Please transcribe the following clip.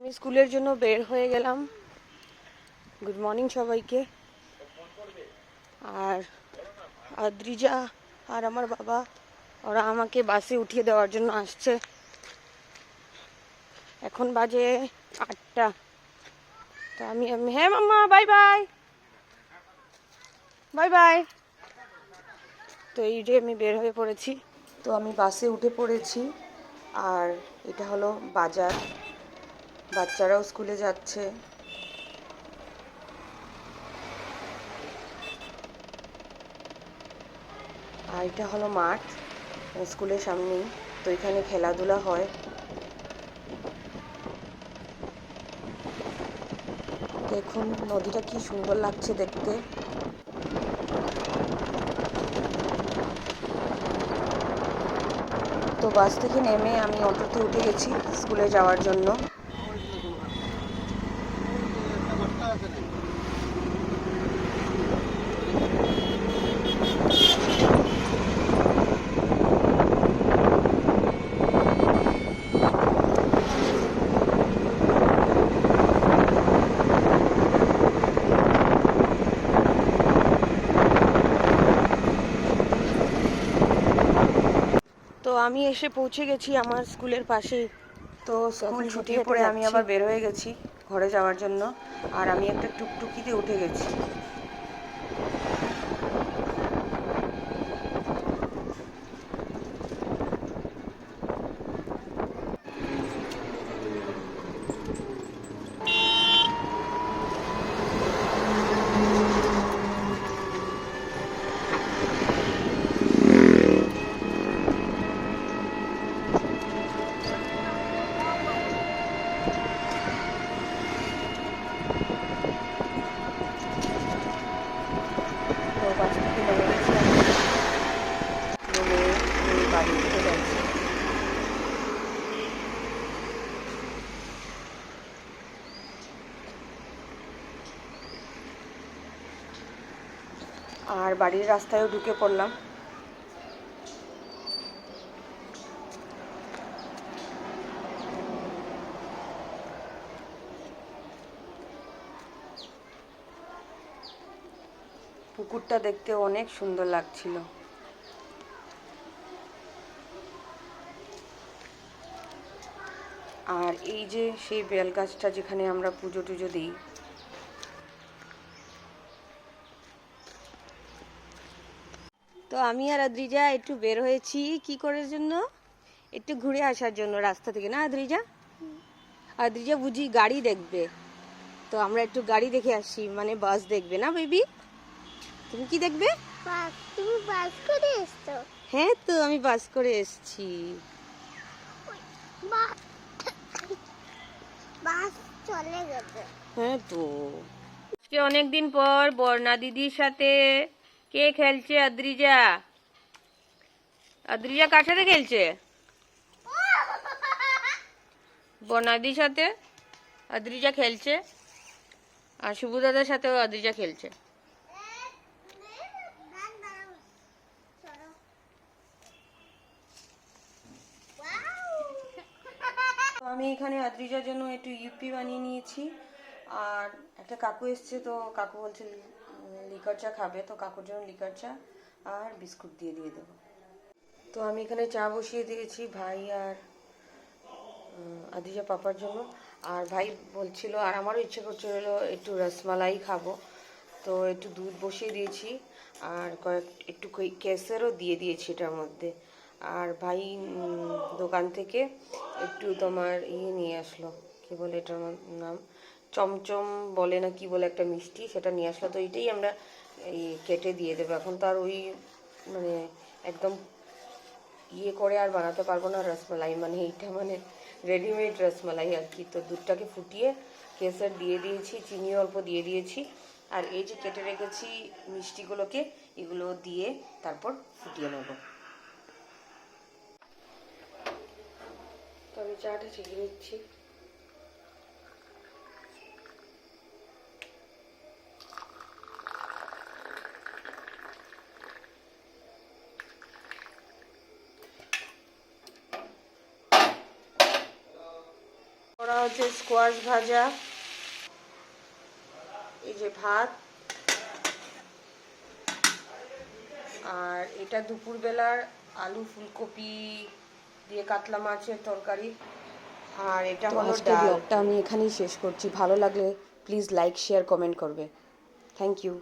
আমি স্কুলের জন্য বের হয়ে গেলাম। গুড মর্নিং সবাইকে। আর আদ্রিজা আর আমার বাবা ওরা আমাকে বাসে উঠিয়ে দেওয়ার জন্য আসছে। এখন বাজে 8টা। তো আমি হ্যাঁ মাম্মা, বাই বাই বাই বাই। তো এই যে আমি বের হয়ে পড়েছি। তো আমি বাসে উঠে পড়েছি। আর এটা হলো বাজার, বাচ্চারাও স্কুলে যাচ্ছে। আর এটা হলো মাঠ স্কুলের সামনেই। তো এখানে খেলাধুলা হয়। দেখুন নদীটা কি সুন্দর লাগছে দেখতে। তো বাস থেকে নেমে আমি অটোতে উঠে গেছি স্কুলে যাওয়ার জন্য। তো আমি এসে পৌঁছে গেছি আমার স্কুলের পাশেই। তো স্কুল ছুটির পরে আমি আবার বের হয়ে গেছি ঘরে যাওয়ার জন্য। আর আমি একটা টুকটুকিতে উঠে গেছি। তো বাস থেকে নেমে গেছি আমি, নেমে আমি বাড়ি উঠে যাচ্ছি। আর বাড়ির রাস্তায়ও ঢুকে পড়লাম। পুকুরটা দেখতে অনেক সুন্দর লাগছিল। আর এই যে সেই বেল গাছটা যেখানে আমরা পুজো টুজো দিই। তো আমি আর আদ্রিজা একটু বের হয়েছি কি করার জন্য, একটু ঘুরে আসার জন্য রাস্তা থেকে, না আদ্রিজা? আদ্রিজা বুঝি গাড়ি দেখবে। তো আমরা একটু গাড়ি দেখে আসি, মানে বাস দেখবে না বেবি? তুমি কি দেখবে? তুমি বাস করে এসছো? হ্যাঁ, তো আমি বাস করে এসেছি। বাস চলে গেছে। হ্যাঁ তো আজকে অনেকদিন পর বর্ণা দিদির সাথে কে খেলছে? আদ্রিজা। আদ্রিজা কার সাথে খেলছে? বর্ণাদির সাথে আদ্রিজা খেলছে। আর শুভ দাদার সাথেও আদ্রিজা খেলছে। তো আমি এখানে আদ্রিজার জন্য একটু ইউপি বানিয়ে নিয়েছি। আর একটা কাকু এসছে, তো কাকু বলছে লিকার চা খাবে, তো কাকুর জন্য লিকার চা আর বিস্কুট দিয়ে দেবো। তো আমি এখানে চা বসিয়ে দিয়েছি ভাই আর আদ্রিজা পাপার জন্য। আর ভাই বলছিল, আর আমারও ইচ্ছে করছিল একটু রসমালাই খাবো, তো একটু দুধ বসিয়ে দিয়েছি আর একটু কেসেরও দিয়ে দিয়েছি এটার মধ্যে। আর ভাই দোকান থেকে একটু তোমার নিয়ে আসলো, কি বলে এটার নাম, চমচম বলে না কি বলে একটা মিষ্টি, সেটা নিয়ে আসলো। তো এইটাই আমরা কেটে দিয়ে দেবো। এখন তো আর ওই মানে একদম করে আর বানাতে পারবো না রসমালাই, মানে এইটা মানে রেডিমেড রসমালাই আর কি। তো দুধটাকে ফুটিয়ে কেসর দিয়ে দিয়েছি, চিনি অল্প দিয়ে দিয়েছি। আর এই যে কেটে রেখেছি মিষ্টিগুলোকে, এগুলো দিয়ে তারপর ফুটিয়ে নেব। তো আমি চাটা ছেঁকে নিচ্ছি। কড়া হচ্ছে স্কোয়াশ ভাজা, এই যে ভাত, আর এটা দুপুরবেলার আলু ফুলকপি দিয়ে কাতলা মাছের তরকারি, আর এটা হলো আজকের ডাল। ব্লগটা আমি এখানেই শেষ করছি। ভালো লাগলে প্লিজ লাইক শেয়ার কমেন্ট করবে। Thank you.